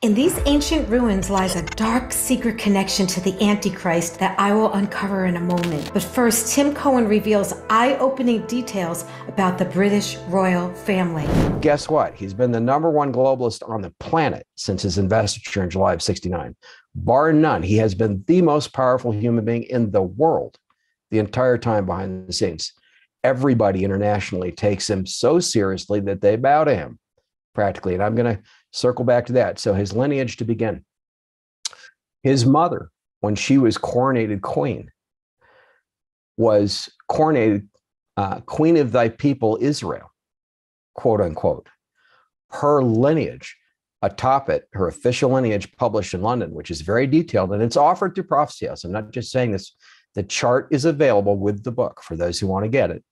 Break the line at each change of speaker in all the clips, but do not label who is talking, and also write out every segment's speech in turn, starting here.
In these ancient ruins lies a dark, secret connection to the Antichrist that I will uncover in a moment. But first, Tim Cohen reveals eye-opening details about the British royal family.
Guess what? He's been the #1 globalist on the planet since his investiture in July of '69. Bar none, he has been the most powerful human being in the world the entire time behind the scenes. Everybody internationally takes him so seriously that they bow to him, practically. And I'm going to circle back to that. So his lineage to begin. His mother, when she was coronated queen, was coronated queen of thy people Israel, quote unquote. Her lineage atop it, her official lineage published in London, which is very detailed, and it's offered through Prophecy House. I'm not just saying this. The chart is available with the book for those who want to get it.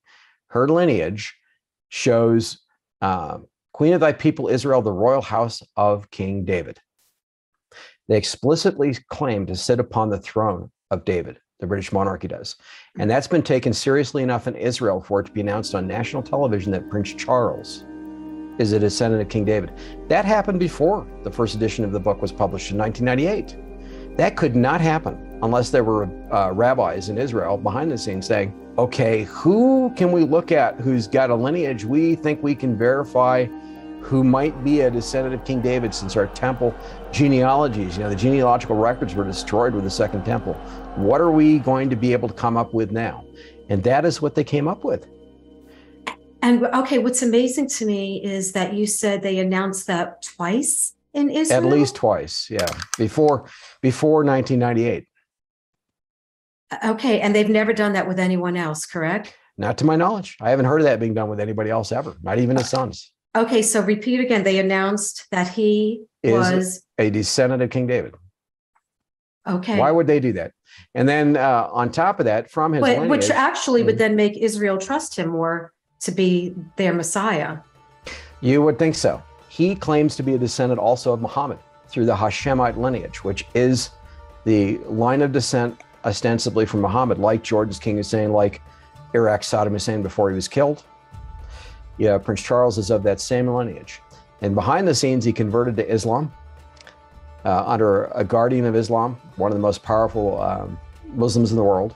Her lineage shows Queen of thy people Israel, the royal house of King David. They explicitly claim to sit upon the throne of David. The British monarchy does. And that's been taken seriously enough in Israel for it to be announced on national television that Prince Charles is a descendant of King David. That happened before the first edition of the book was published in 1998. That could not happen unless there were rabbis in Israel behind the scenes saying, okay, who can we look at who's got a lineage we think we can verify who might be a descendant of King David, since our temple genealogies, the genealogical records were destroyed with the Second Temple. What are we going to be able to come up with now? And that is what they came up with.
And okay, what's amazing to me is that you said they announced that twice in Israel?
At least twice, yeah, before 1998.
Okay, and they've never done that with anyone else, correct?
Not to my knowledge. I haven't heard of that being done with anybody else ever, not even his sons.
Okay, so repeat again. They announced that he was
a descendant of King David.
Okay.
Why would they do that? And then on top of that, from his lineage,
which actually would then make Israel trust him more to be their Messiah.
You would think so. He claims to be a descendant also of Muhammad through the Hashemite lineage, which is the line of descent ostensibly from Muhammad, like Jordan's King Hussein, like Iraq's Saddam Hussein before he was killed. Yeah, Prince Charles is of that same lineage. And behind the scenes, he converted to Islam under a guardian of Islam, one of the most powerful Muslims in the world.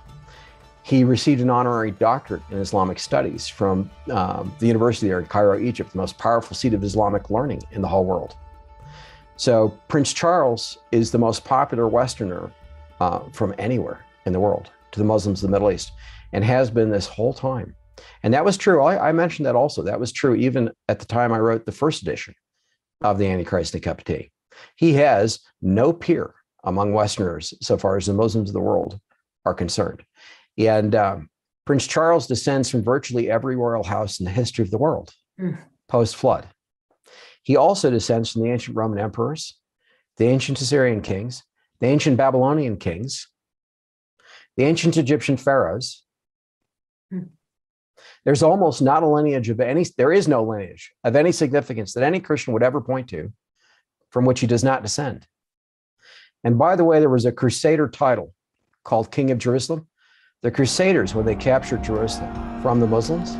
He received an honorary doctorate in Islamic studies from the university there in Cairo, Egypt, the most powerful seat of Islamic learning in the whole world. So Prince Charles is the most popular Westerner from anywhere in the world to the Muslims of the Middle East, and has been this whole time. And that was true. I mentioned that also. That was true even at the time I wrote the first edition of the Antichrist and a Cup of Tea. He has no peer among Westerners so far as the Muslims of the world are concerned. And Prince Charles descends from virtually every royal house in the history of the world post-flood. He also descends from the ancient Roman emperors, the ancient Assyrian kings, the ancient Babylonian kings, the ancient Egyptian pharaohs. There's almost not a lineage of any, there is no lineage of any significance that any Christian would ever point to from which he does not descend. And by the way, there was a Crusader title called King of Jerusalem. The Crusaders, when they captured Jerusalem from the Muslims,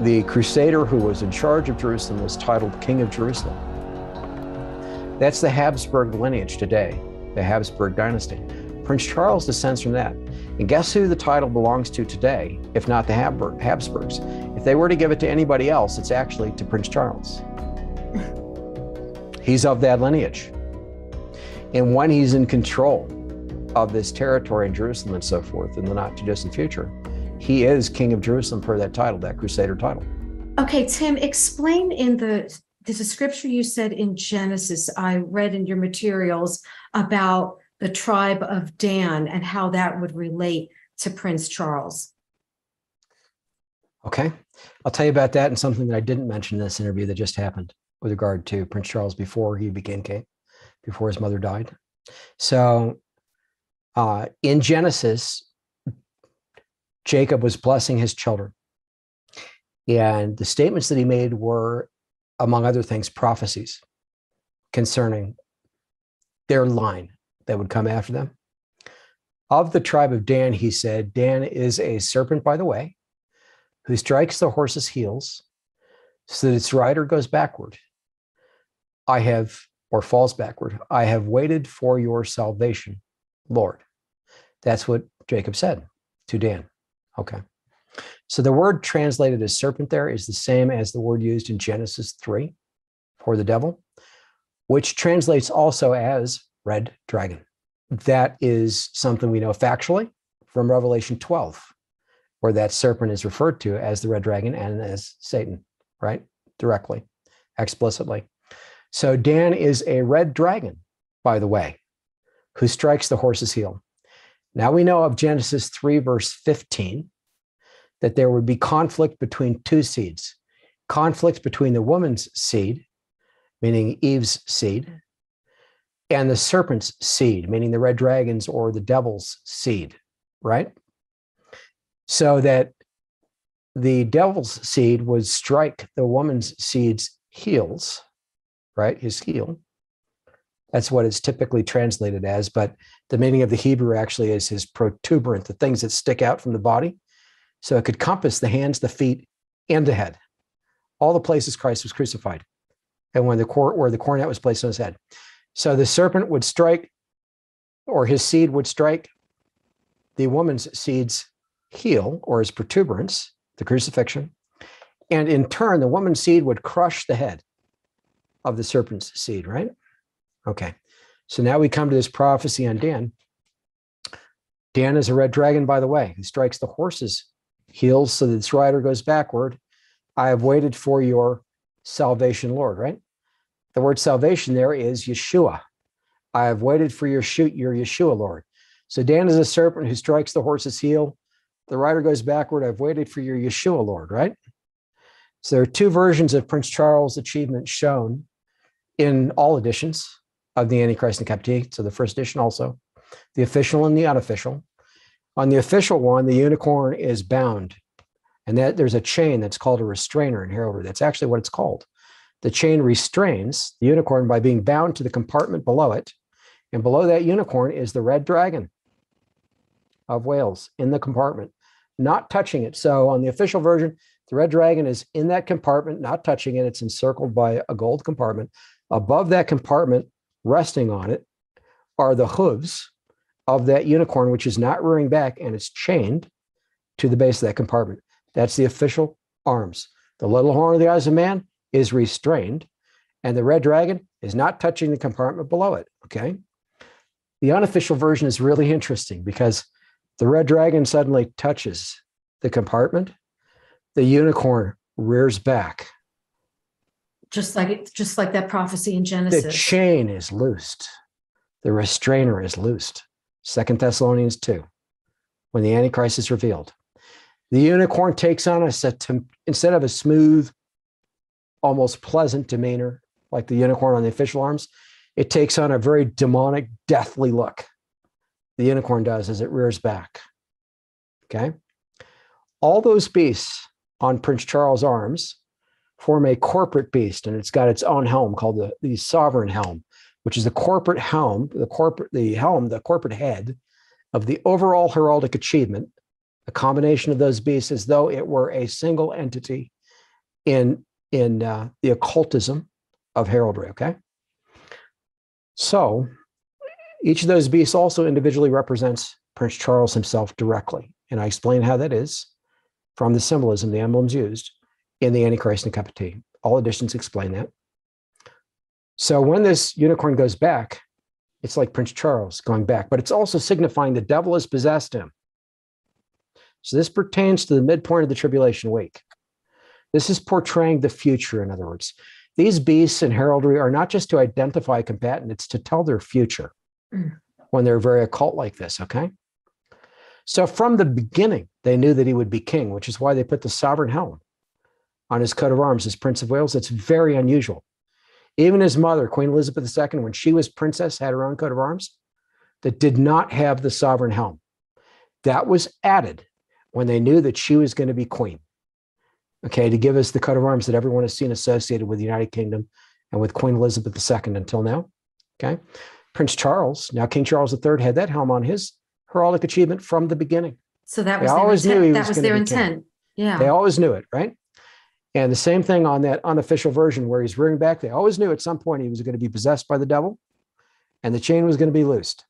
the Crusader who was in charge of Jerusalem was titled King of Jerusalem. That's the Habsburg lineage today, the Habsburg dynasty. Prince Charles descends from that. And guess who the title belongs to today, if not the Habsburgs? If they were to give it to anybody else, it's actually to Prince Charles. He's of that lineage. And when he's in control of this territory in Jerusalem and so forth in the not too distant future, he is King of Jerusalem per that title, that Crusader title.
Okay, Tim, explain in the scripture you said in Genesis, I read in your materials about the tribe of Dan and how that would relate to Prince Charles.
Okay, I'll tell you about that and something that I didn't mention in this interview that just happened with regard to Prince Charles before he became king, before his mother died. So in Genesis, Jacob was blessing his children. And the statements that he made were, among other things, prophecies concerning their line that would come after them. Of the tribe of Dan, he said, Dan is a serpent by the way, who strikes the horse's heels so that its rider goes backward. I have or falls backward. I have waited for your salvation, Lord. That's what Jacob said to Dan. Okay. So the word translated as serpent there is the same as the word used in Genesis 3 for the devil, which translates also as red dragon. That is something we know factually from Revelation 12, where that serpent is referred to as the red dragon and as Satan, right? Directly, explicitly. So Dan is a red dragon, by the way, who strikes the horse's heel. Now we know of Genesis 3, verse 15, that there would be conflict between two seeds. Conflict between the woman's seed, meaning Eve's seed, and the serpent's seed, meaning the red dragon's or the devil's seed, right? So that the devil's seed would strike the woman's seed's heels, right? His heel. That's what it's typically translated as, but the meaning of the Hebrew actually is his protuberant, the things that stick out from the body. So it could compass the hands, the feet, and the head, all the places Christ was crucified, and where the cornet was placed on his head. So the serpent would strike, or his seed would strike the woman's seed's heel, or his protuberance, the crucifixion, and in turn, the woman's seed would crush the head of the serpent's seed, right? Okay, so now we come to this prophecy on Dan. Dan is a red dragon, by the way, who strikes the horse's heels so that its rider goes backward. I have waited for your salvation, Lord, right? The word salvation there is Yeshua. I have waited for your Yeshua, Lord. So Dan is a serpent who strikes the horse's heel. The rider goes backward. I've waited for your Yeshua, Lord, right? So there are two versions of Prince Charles' achievement shown in all editions of the Antichrist in Captivity. So the first edition also, the official and the unofficial. On the official one, the unicorn is bound, and that there's a chain that's called a restrainer in heraldry. That's actually what it's called. The chain restrains the unicorn by being bound to the compartment below it, and below that unicorn is the red dragon of Wales in the compartment, not touching it. So on the official version, the red dragon is in that compartment, not touching it. It's encircled by a gold compartment. Above that compartment, resting on it, are the hooves of that unicorn, which is not rearing back, and it's chained to the base of that compartment. That's the official arms. The little horn of the eyes of man is restrained, and the red dragon is not touching the compartment below it, okay? The unofficial version is really interesting because the red dragon suddenly touches the compartment. The unicorn rears back.
Just like that prophecy in Genesis.
The chain is loosed. The restrainer is loosed. 2 Thessalonians 2, when the Antichrist is revealed. The unicorn takes on instead of a smooth, almost pleasant demeanor, like the unicorn on the official arms, it takes on a very demonic, deathly look. The unicorn does as it rears back. Okay? All those beasts on Prince Charles' arms form a corporate beast, and it's got its own helm called the sovereign helm, which is the corporate helm, the corporate head of the overall heraldic achievement, a combination of those beasts as though it were a single entity in the occultism of heraldry, okay? So each of those beasts also individually represents Prince Charles himself directly, and I explain how that is from the symbolism, the emblems used in the Antichrist and Captivity. All editions explain that. So when this unicorn goes back, it's like Prince Charles going back, but it's also signifying the devil has possessed him. So this pertains to the midpoint of the tribulation week. This is portraying the future, in other words. These beasts in heraldry are not just to identify a combatant, it's to tell their future when they're very occult like this, okay? So from the beginning, they knew that he would be king, which is why they put the sovereign helm on his coat of arms as Prince of Wales. It's very unusual. Even his mother, Queen Elizabeth II, when she was princess, had her own coat of arms that did not have the sovereign helm. That was added when they knew that she was going to be queen, okay, to give us the coat of arms that everyone has seen associated with the United Kingdom and with Queen Elizabeth II until now, okay? Prince Charles, now King Charles III, had that helm on his heraldic achievement from the beginning.
So that was their intent. That was their intent. Yeah.
They always knew it, right? And the same thing on that unofficial version where he's rearing back. They always knew at some point he was going to be possessed by the devil and the chain was going to be loosed.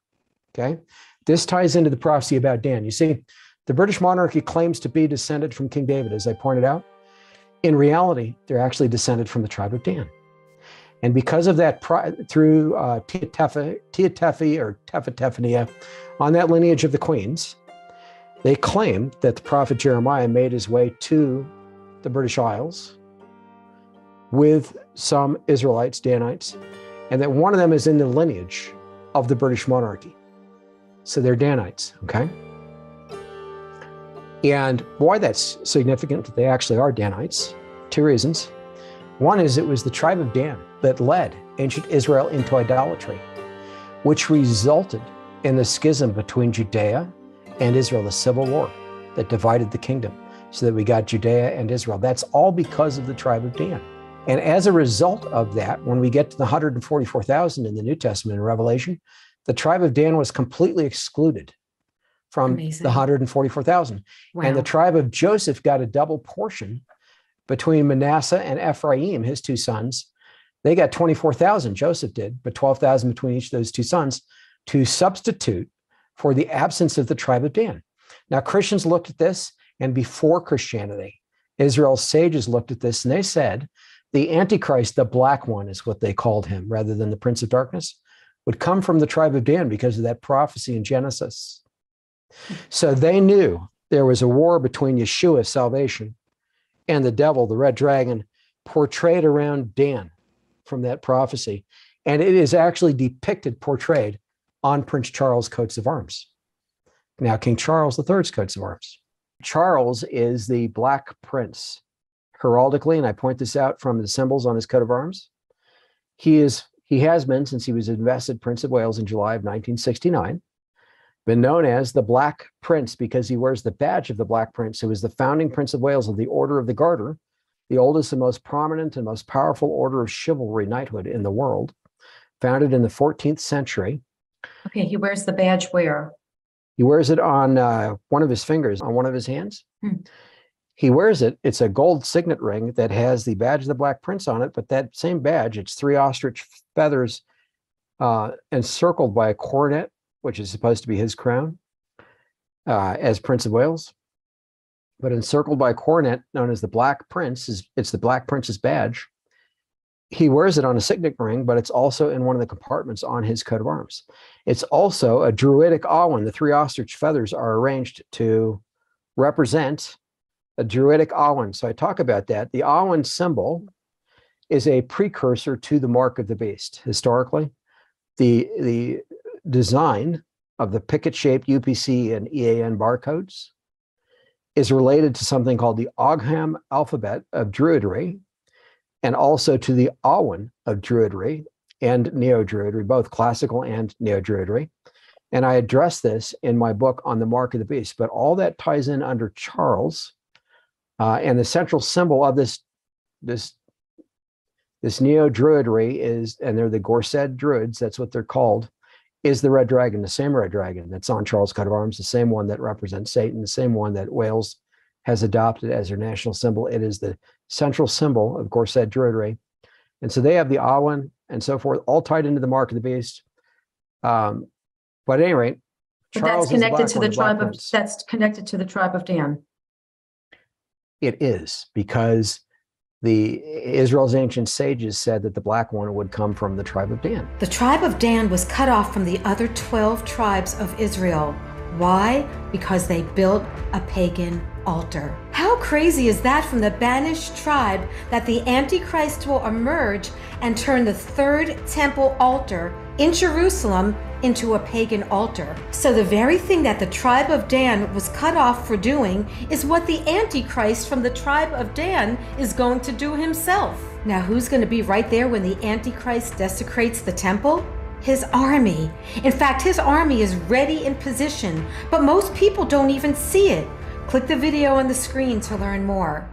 Okay. This ties into the prophecy about Dan. You see, the British monarchy claims to be descended from King David, as I pointed out. In reality, they're actually descended from the tribe of Dan. And because of that, through Tia-Tephi or Tephatephania, on that lineage of the queens, they claim that the prophet Jeremiah made his way to the British Isles with some Israelites, Danites, and that one of them is in the lineage of the British monarchy. So they're Danites, okay? And why that's significant that they actually are Danites, two reasons. One is it was the tribe of Dan that led ancient Israel into idolatry, which resulted in the schism between Judea and Israel, the civil war that divided the kingdom, so that we got Judea and Israel. That's all because of the tribe of Dan. And as a result of that, when we get to the 144,000 in the New Testament in Revelation, the tribe of Dan was completely excluded from the 144,000.
Wow.
And the tribe of Joseph got a double portion between Manasseh and Ephraim, his two sons. They got 24,000, Joseph did, but 12,000 between each of those two sons to substitute for the absence of the tribe of Dan. Now, Christians looked at this, and before Christianity, Israel's sages looked at this, and they said the Antichrist, the black one is what they called him, rather than the Prince of Darkness, would come from the tribe of Dan because of that prophecy in Genesis. So they knew there was a war between Yeshua, salvation, and the devil, the red dragon, portrayed around Dan from that prophecy. And it is actually depicted, portrayed on Prince Charles' coats of arms. Now, King Charles III's coats of arms. Charles is the Black Prince, heraldically, and I point this out from the symbols on his coat of arms. He has been, since he was invested Prince of Wales in July of 1969, been known as the Black Prince because he wears the badge of the Black Prince, who is the founding Prince of Wales of the Order of the Garter, the oldest and most prominent and most powerful order of chivalry knighthood in the world, founded in the 14th century.
Okay, he wears the badge where?
He wears it on one of his fingers, on one of his hands. He wears it. It's a gold signet ring that has the badge of the Black Prince on it, but that same badge, it's 3 ostrich feathers encircled by a coronet, which is supposed to be his crown as Prince of Wales, but encircled by a coronet known as the Black Prince. It's the Black Prince's badge. He wears it on a signet ring, but it's also in one of the compartments on his coat of arms. It's also a druidic awen. The 3 ostrich feathers are arranged to represent a druidic awen. So I talk about that. The awen symbol is a precursor to the mark of the beast. Historically, the design of the picket-shaped UPC and EAN barcodes is related to something called the Ogham alphabet of Druidry, and also to the Awen of Druidry and Neo-Druidry, both classical and Neo-Druidry. And I address this in my book on the Mark of the Beast, but all that ties in under Charles. And the central symbol of this Neo-Druidry is, and they're the Gorsed Druids, that's what they're called, is the red dragon, the same red dragon that's on Charles' coat of arms, the same one that represents Satan, the same one that Wales has adopted as their national symbol. It is the central symbol of Gorsed Druidry. And so they have the Awen and so forth, all tied into the mark of the beast. But at any rate, Charles
that's connected to the tribe of
Prince.
that's connected to the tribe of Dan.
It is, because Israel's ancient sages said that the black one would come from the tribe of Dan.
The tribe of Dan was cut off from the other 12 tribes of Israel. Why? Because they built a pagan altar. How crazy is that from the banished tribe that the Antichrist will emerge and turn the third temple altar in Jerusalem into a pagan altar? So the very thing that the tribe of Dan was cut off for doing is what the Antichrist from the tribe of Dan is going to do himself. Now, who's going to be right there when the Antichrist desecrates the temple? His army. In fact, his army is ready in position, but most people don't even see it. Click the video on the screen to learn more.